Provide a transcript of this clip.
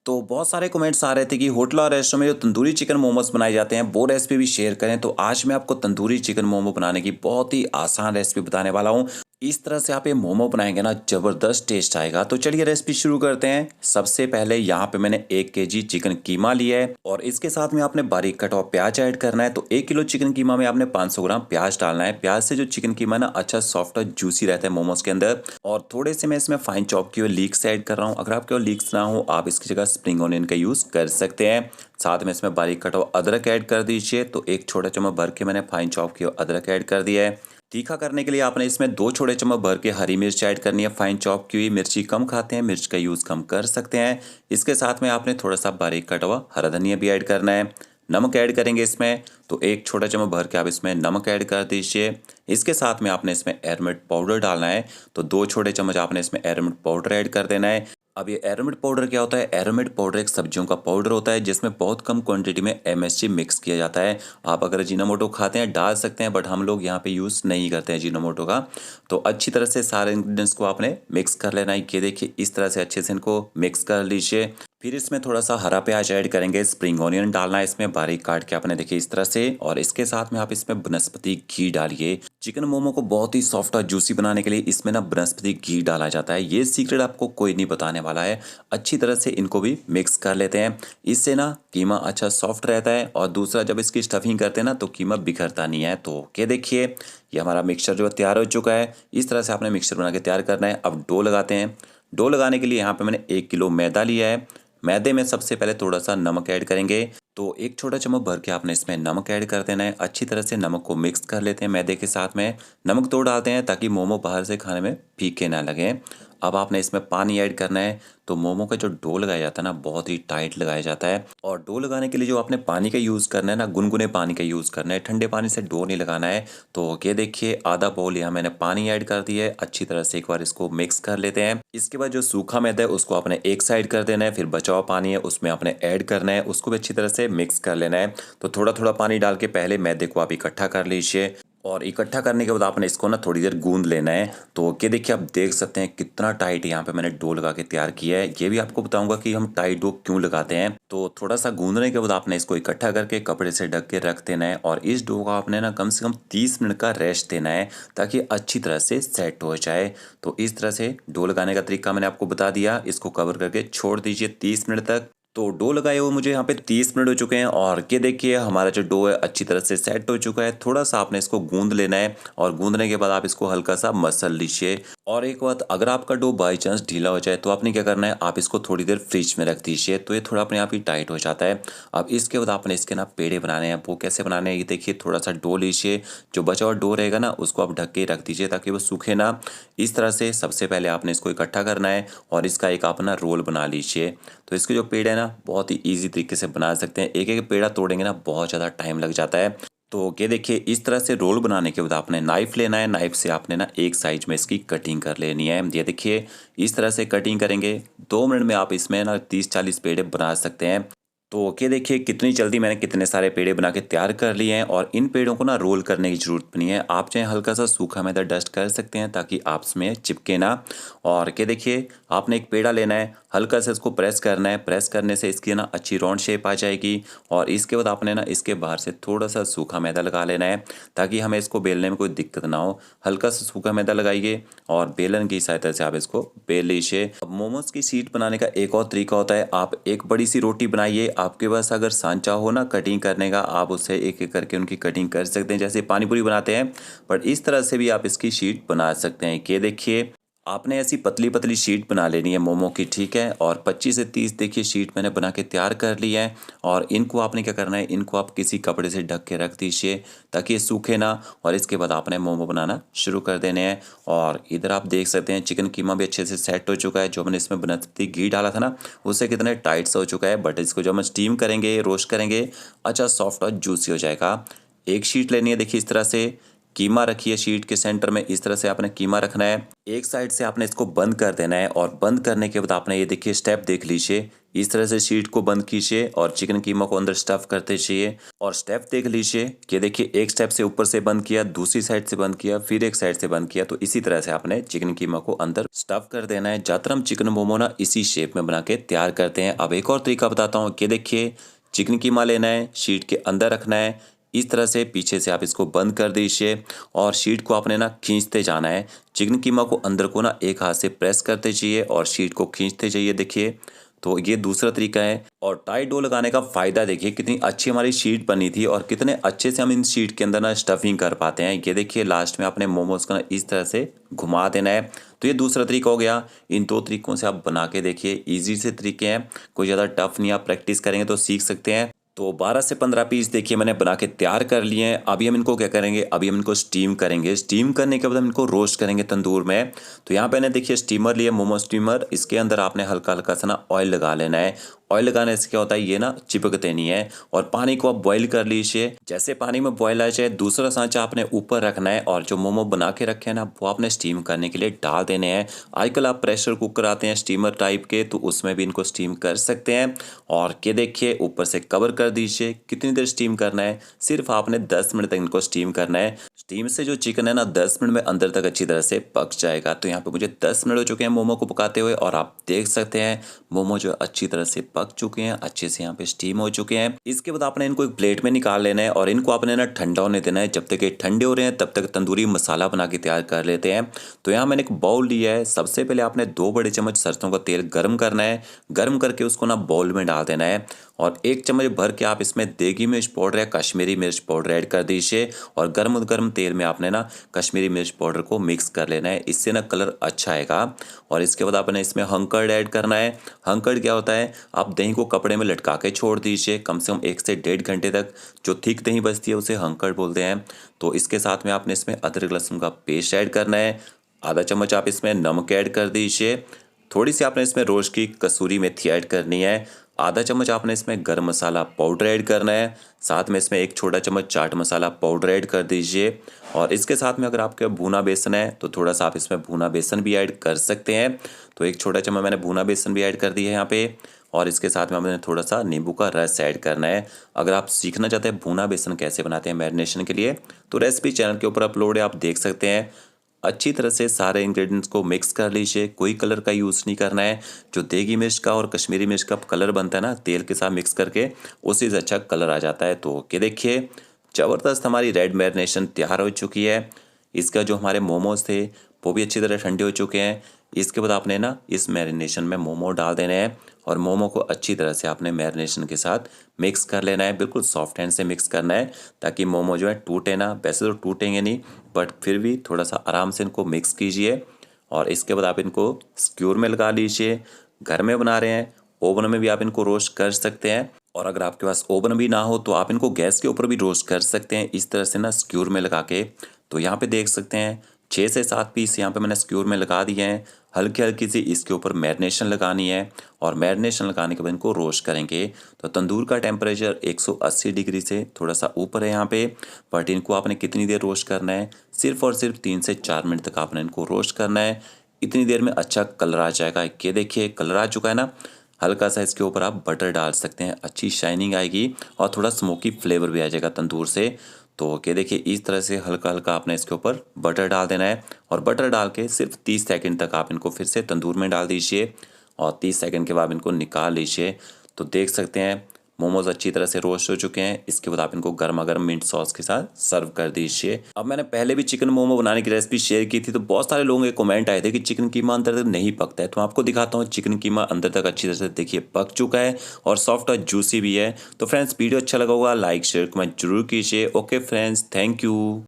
तो बहुत सारे कमेंट्स आ रहे थे कि होटल और रेस्टोरेंट में जो तंदूरी चिकन मोमोज बनाए जाते हैं वो रेसिपी भी शेयर करें। तो आज मैं आपको तंदूरी चिकन मोमो बनाने की बहुत ही आसान रेसिपी बताने वाला हूँ। इस तरह से आप ये मोमो बनाएंगे ना, जबरदस्त टेस्ट आएगा। तो चलिए रेसिपी शुरू करते हैं। सबसे पहले यहाँ पे मैंने 1 kg चिकन कीमा लिया है और इसके साथ में आपने बारीक कटा हुआ प्याज ऐड करना है। तो 1 किलो चिकन कीमा में आपने 500 ग्राम प्याज डालना है। प्याज से जो चिकन कीमा ना अच्छा सॉफ्ट और जूसी रहता है मोमोज के अंदर। और थोड़े से मैं इसमें फाइन चॉप किए हुए लीक्स ऐड कर रहा हूँ। अगर आपके लीक्स ना हो आप इसकी जगह स्प्रिंग ऑनियन का यूज़ कर सकते हैं। साथ में इसमें बारीक कटा हुआ अदरक ऐड कर दीजिए। तो एक छोटा चम्मच भर के मैंने फाइन चॉप किया हुआ अदरक ऐड कर दिया है। तीखा करने के लिए आपने इसमें 2 छोटे चम्मच भर के हरी मिर्च ऐड करनी है। फाइन चॉप की हुई मिर्ची कम खाते हैं, मिर्च का यूज़ कम कर सकते हैं। इसके साथ में आपने थोड़ा सा बारीक कटा हुआ हरा धनिया भी ऐड करना है। नमक ऐड करेंगे इसमें, तो एक छोटा चम्मच भर के आप इसमें नमक ऐड कर दीजिए। इसके साथ में आपने इसमें एरमेट पाउडर डालना है। तो 2 छोटे चम्मच आपने इसमें एरमेट पाउडर ऐड कर देना है। अब ये एरोमेट पाउडर क्या होता है? एरोमेट पाउडर एक सब्जियों का पाउडर होता है जिसमें बहुत कम क्वांटिटी में एमएसजी मिक्स किया जाता है। आप अगर अजीनोमोटो खाते हैं डाल सकते हैं, बट हम लोग यहाँ पे यूज़ नहीं करते हैं अजीनोमोटो का। तो अच्छी तरह से सारे इंग्रेडिएंट्स को आपने मिक्स कर लेना है। ये देखिए इस तरह से अच्छे से इनको मिक्स कर लीजिए। फिर इसमें थोड़ा सा हरा प्याज ऐड करेंगे, स्प्रिंग ऑनियन डालना है इसमें बारीक काट के आपने, देखिए इस तरह से। और इसके साथ में आप इसमें बनस्पति घी डालिए। चिकन मोमो को बहुत ही सॉफ्ट और जूसी बनाने के लिए इसमें ना बनस्पति घी डाला जाता है। ये सीक्रेट आपको कोई नहीं बताने वाला है। अच्छी तरह से इनको भी मिक्स कर लेते हैं। इससे ना कीमा अच्छा सॉफ्ट रहता है। और दूसरा, जब इसकी स्टफिंग करते हैं ना तो कीमा बिखरता नहीं है। तो ये देखिए ये हमारा मिक्सचर जो तैयार हो चुका है। इस तरह से आपने मिक्सचर बना के तैयार करना है। अब डो लगाते हैं। डो लगाने के लिए यहाँ पे मैंने 1 किलो मैदा लिया है। मैदे में सबसे पहले थोड़ा सा नमक ऐड करेंगे। तो एक छोटा चम्मच भर के आपने इसमें नमक ऐड कर देना है। अच्छी तरह से नमक को मिक्स कर लेते हैं मैदे के साथ में। नमक तो डालते हैं ताकि मोमो बाहर से खाने में फीके ना लगे। अब आपने इसमें पानी ऐड करना है। तो मोमो का जो डो लगाया जाता है ना, बहुत ही टाइट लगाया जाता है। और डो लगाने के लिए जो आपने पानी का यूज़ करना है ना, गुनगुने पानी का यूज़ करना है, ठंडे पानी से डो नहीं लगाना है। तो ये देखिए आधा बाउल यहाँ मैंने पानी ऐड कर दिया है। अच्छी तरह से एक बार इसको मिक्स कर लेते हैं। इसके बाद जो सूखा मैदा है उसको आपने एक साइड कर देना है। फिर बचा हुआ पानी है उसमें आपने ऐड करना है, उसको भी अच्छी तरह से मिक्स कर लेना है। तो थोड़ा थोड़ा पानी डाल के पहले मैदे को आप इकट्ठा कर लीजिए। और इकट्ठा करने के बाद आपने इसको ना थोड़ी देर गूंद लेना है। तो ये देखिए आप देख सकते हैं कितना टाइट यहाँ पे मैंने डो लगा के तैयार किया है। ये भी आपको बताऊंगा कि हम टाइट डो क्यों लगाते हैं। तो थोड़ा सा गूंदने के बाद आपने इसको इकट्ठा करके कपड़े से ढक के रख देना है। और इस डो को आपने ना कम से कम 30 मिनट का रेस्ट देना है ताकि अच्छी तरह से सेट हो जाए। तो इस तरह से डो लगाने का तरीका मैंने आपको बता दिया। इसको कवर करके छोड़ दीजिए 30 मिनट तक। तो डो लगाए हुए मुझे यहाँ पे 30 मिनट हो चुके हैं। और ये देखिए हमारा जो डो है अच्छी तरह से सेट हो चुका है। थोड़ा सा आपने इसको गूंद लेना है। और गूंदने के बाद आप इसको हल्का सा मसल लीजिए। और एक बात, अगर आपका डो बाई चांस ढीला हो जाए तो आपने क्या करना है, आप इसको थोड़ी देर फ्रिज में रख दीजिए। तो ये थोड़ा अपने आप ही टाइट हो जाता है। अब इसके बाद आपने इसके ना पेड़े बनाने हैं। वो कैसे बनाने हैं ये देखिए। थोड़ा सा डो लीजिए, जो बचा हुआ डो रहेगा ना उसको आप ढक के रख दीजिए ताकि वो सूखे ना। इस तरह से सबसे पहले आपने इसको इकट्ठा करना है और इसका एक अपना रोल बना लीजिए। तो इसके जो पेड़ है ना बहुत ही ईजी तरीके से बना सकते हैं। एक एक पेड़ा तोड़ेंगे ना बहुत ज़्यादा टाइम लग जाता है। तो ये देखिए इस तरह से रोल बनाने के बाद आपने नाइफ लेना है। नाइफ से आपने ना एक साइज में इसकी कटिंग कर लेनी है। ये देखिए इस तरह से कटिंग करेंगे। 2 मिनट में आप इसमें ना 30-40 पेड़े बना सकते हैं। तो ये देखिए कितनी जल्दी मैंने कितने सारे पेड़े बना के तैयार कर लिए हैं। और इन पेड़ों को ना रोल करने की ज़रूरत नहीं है। आप चाहे हल्का सा सूखा मैदा डस्ट कर सकते हैं ताकि आपस में चिपके ना। और ये देखिए आपने एक पेड़ा लेना है, हल्का से इसको प्रेस करना है। प्रेस करने से इसकी ना अच्छी राउंड शेप आ जाएगी। और इसके बाद आपने ना इसके बाहर से थोड़ा सा सूखा मैदा लगा लेना है ताकि हमें इसको बेलने में कोई दिक्कत ना हो। हल्का सा सूखा मैदा लगाइए और बेलन की सहायता से आप इसको बेल लीजिए। अब मोमोज की शीट बनाने का एक और तरीका होता है। आप एक बड़ी सी रोटी बनाइए। आपके पास अगर सांचा हो ना कटिंग करने का, आप उससे एक एक करके उनकी कटिंग कर सकते हैं जैसे पानी पूरी बनाते हैं। बट इस तरह से भी आप इसकी शीट बना सकते हैं। ये देखिए आपने ऐसी पतली पतली शीट बना लेनी है मोमो की, ठीक है। और 25 से 30 देखिए शीट मैंने बना के तैयार कर ली है। और इनको आपने क्या करना है, इनको आप किसी कपड़े से ढक के रख दीजिए ताकि ये सूखे ना। और इसके बाद आपने मोमो बनाना शुरू कर देने हैं। और इधर आप देख सकते हैं चिकन कीमा भी अच्छे से सेट हो चुका है। जो मैंने इसमें बनस्पति घी डाला था ना उससे कितने टाइट सा हो चुका है। बट इसको जब हम स्टीम करेंगे रोस्ट करेंगे अच्छा सॉफ्ट और जूसी हो जाएगा। एक शीट लेनी है देखिए इस तरह से। कीमा रखी है शीट के सेंटर में, इस तरह से आपने कीमा रखना है। एक साइड से आपने इसको बंद कर देना है और बंद करने के बाद आपने ये देखिए स्टेप देख लीजिए, इस तरह से शीट को बंद कीजिए और चिकन कीमा को अंदर स्टफ करते जाइए। और स्टेप देख लीजिए कि देखिए एक स्टेप से ऊपर से बंद किया, दूसरी साइड से बंद किया, फिर एक साइड से बंद किया, तो इसी तरह से आपने चिकन कीमा को अंदर स्टफ कर देना है। ज़्यादातर हम चिकन मोमो ना इसी शेप में बना के तैयार करते हैं। अब एक और तरीका बताता हूँ कि देखिए चिकन कीमा लेना है, शीट के अंदर रखना है, इस तरह से पीछे से आप इसको बंद कर दीजिए और शीट को आपने ना खींचते जाना है। चिकन कीमा को अंदर को ना एक हाथ से प्रेस करते जाइए और शीट को खींचते जाइए देखिए। तो ये दूसरा तरीका है। और टाई डो लगाने का फ़ायदा देखिए कितनी अच्छी हमारी शीट बनी थी और कितने अच्छे से हम इन शीट के अंदर ना स्टफिंग कर पाते हैं। ये देखिए लास्ट में आपने मोमोज का ना इस तरह से घुमा देना है। तो ये दूसरा तरीका हो गया। इन दो तरीकों से आप बना के देखिए, ईजी से तरीके हैं, कोई ज़्यादा टफ नहीं, आप प्रैक्टिस करेंगे तो सीख सकते हैं। तो 12 से 15 पीस देखिए मैंने बना के तैयार कर लिए हैं। अभी हम इनको क्या करेंगे, अभी हम इनको स्टीम करेंगे। स्टीम करने के बाद हम इनको रोस्ट करेंगे तंदूर में। तो यहाँ पे मैंने देखिए स्टीमर लिया, मोमो स्टीमर, इसके अंदर आपने हल्का हल्का सा ना ऑयल लगा लेना है। ऑयल लगाने से क्या होता है, ये ना चिपकते नहीं है। और पानी को आप बॉईल कर लीजिए। जैसे पानी में बॉईल आ जाए, दूसरा सांचा आपने ऊपर रखना है और जो मोमो बना के रखे हैं ना वो आपने स्टीम करने के लिए डाल देने हैं। आजकल आप प्रेशर कुकर आते हैं स्टीमर टाइप के, तो उसमें भी इनको स्टीम कर सकते हैं। और के देखिए ऊपर से कवर कर दीजिए। कितनी देर स्टीम करना है, सिर्फ आपने 10 मिनट तक इनको स्टीम करना है। स्टीम से जो चिकन है ना 10 मिनट में अंदर तक अच्छी तरह से पक जाएगा। तो यहाँ पे मुझे 10 मिनट हो चुके हैं मोमो को पकाते हुए और आप देख सकते हैं मोमो जो अच्छी तरह से पक चुके हैं, अच्छे से यहाँ पे स्टीम हो चुके हैं। इसके बाद आपने इनको एक प्लेट में निकाल लेना है और इनको आपने ना ठंडा होने देना है। जब तक ये ठंडे हो रहे हैं तब तक तंदूरी मसाला बना के तैयार कर लेते हैं। तो यहाँ मैंने एक बाउल लिया है। सबसे पहले आपने 2 बड़े चम्मच सरसों का तेल गर्म करना है। गर्म करके उसको ना बाउल में डाल देना है और 1 चम्मच भर के आप इसमें देगी मिर्च पाउडर या कश्मीरी मिर्च पाउडर ऐड कर दीजिए। और गर्म गर्म तेल में आपने ना कश्मीरी मिर्च पाउडर को मिक्स कर लेना है, इससे ना कलर अच्छा आएगा। और इसके बाद आपने इसमें हंकर्ड ऐड करना है। हंकर्ड क्या होता है, आप दही को कपड़े में लटका के छोड़ दीजिए कम से कम 1 से 1.5 घंटे तक। जो थिक दही बचती है उसे हंकर्ड बोलते हैं। तो इसके साथ में आपने इसमें अदरक लहसुन का पेस्ट ऐड करना है। आधा चम्मच आप इसमें नमक ऐड कर दीजिए। थोड़ी सी आपने इसमें रोज की कसूरी मेथी ऐड करनी है। आधा चम्मच आपने इसमें गरम मसाला पाउडर ऐड करना है। साथ में इसमें 1 छोटा चम्मच चाट मसाला पाउडर ऐड कर दीजिए। और इसके साथ में अगर आपके भुना बेसन है तो थोड़ा सा आप इसमें भुना बेसन भी ऐड कर सकते हैं। तो 1 छोटा चम्मच मैंने भुना बेसन भी ऐड कर दिया है यहाँ पे। और इसके साथ में आपने थोड़ा सा नींबू का रस ऐड करना है। अगर आप सीखना चाहते हैं भुना बेसन कैसे बनाते हैं मैरिनेशन के लिए, तो रेसिपी चैनल के ऊपर अपलोड है, आप देख सकते हैं। अच्छी तरह से सारे इंग्रेडिएंट्स को मिक्स कर लीजिए। कोई कलर का यूज़ नहीं करना है। जो देगी मिर्च का और कश्मीरी मिर्च का कलर बनता है ना तेल के साथ मिक्स करके, उसी से अच्छा कलर आ जाता है। तो कि देखिए ज़बरदस्त हमारी रेड मैरिनेशन तैयार हो चुकी है। इसका जो हमारे मोमोज थे वो भी अच्छी तरह ठंडे हो चुके हैं। इसके बाद आपने ना इस मैरिनेशन में मोमो डाल देने हैं और मोमो को अच्छी तरह से आपने मैरिनेशन के साथ मिक्स कर लेना है। बिल्कुल सॉफ्ट हैंड से मिक्स करना है ताकि मोमो जो है टूटे ना। वैसे तो टूटेंगे नहीं, बट फिर भी थोड़ा सा आराम से इनको मिक्स कीजिए। और इसके बाद आप इनको स्क्यूर में लगा लीजिए। घर में बना रहे हैं, ओवन में भी आप इनको रोस्ट कर सकते हैं। और अगर आपके पास ओवन भी ना हो तो आप इनको गैस के ऊपर भी रोस्ट कर सकते हैं, इस तरह से ना स्क्यूर में लगा के। तो यहाँ पे देख सकते हैं 6 से 7 पीस यहाँ पे मैंने स्क्यूर में लगा दिए हैं। हल्की हल्की सी इसके ऊपर मैरिनेशन लगानी है और मैरिनेशन लगाने के बाद इनको रोस्ट करेंगे। तो तंदूर का टेम्परेचर 180 डिग्री से थोड़ा सा ऊपर है यहाँ पे। बट इनको आपने कितनी देर रोस्ट करना है, सिर्फ और सिर्फ 3 से 4 मिनट तक आपने इनको रोस्ट करना है। इतनी देर में अच्छा कलर आ जाएगा। ये देखिए कलर आ चुका है ना। हल्का सा इसके ऊपर आप बटर डाल सकते हैं, अच्छी शाइनिंग आएगी और थोड़ा स्मोकी फ्लेवर भी आ जाएगा तंदूर से। तो क्या देखिए इस तरह से हल्का हल्का आपने इसके ऊपर बटर डाल देना है और बटर डाल के सिर्फ 30 सेकंड तक आप इनको फिर से तंदूर में डाल दीजिए और 30 सेकंड के बाद इनको निकाल लीजिए। तो देख सकते हैं मोमोज अच्छी तरह से रोस्ट हो चुके हैं। इसके बाद आप इनको गर्मा गर्म मिंट सॉस के साथ सर्व कर दीजिए। अब मैंने पहले भी चिकन मोमो बनाने की रेसिपी शेयर की थी, तो बहुत सारे लोगों के कमेंट आए थे कि चिकन कीमा अंदर तक नहीं पकता है। तो आपको दिखाता हूँ चिकन कीमा अंदर तक अच्छी तरह से देखिए पक चुका है और सॉफ्ट और जूसी भी है। तो फ्रेंड्स वीडियो अच्छा लगा होगा लाइक शेयर कमेंट जरूर कीजिए। Okay friends, thank you.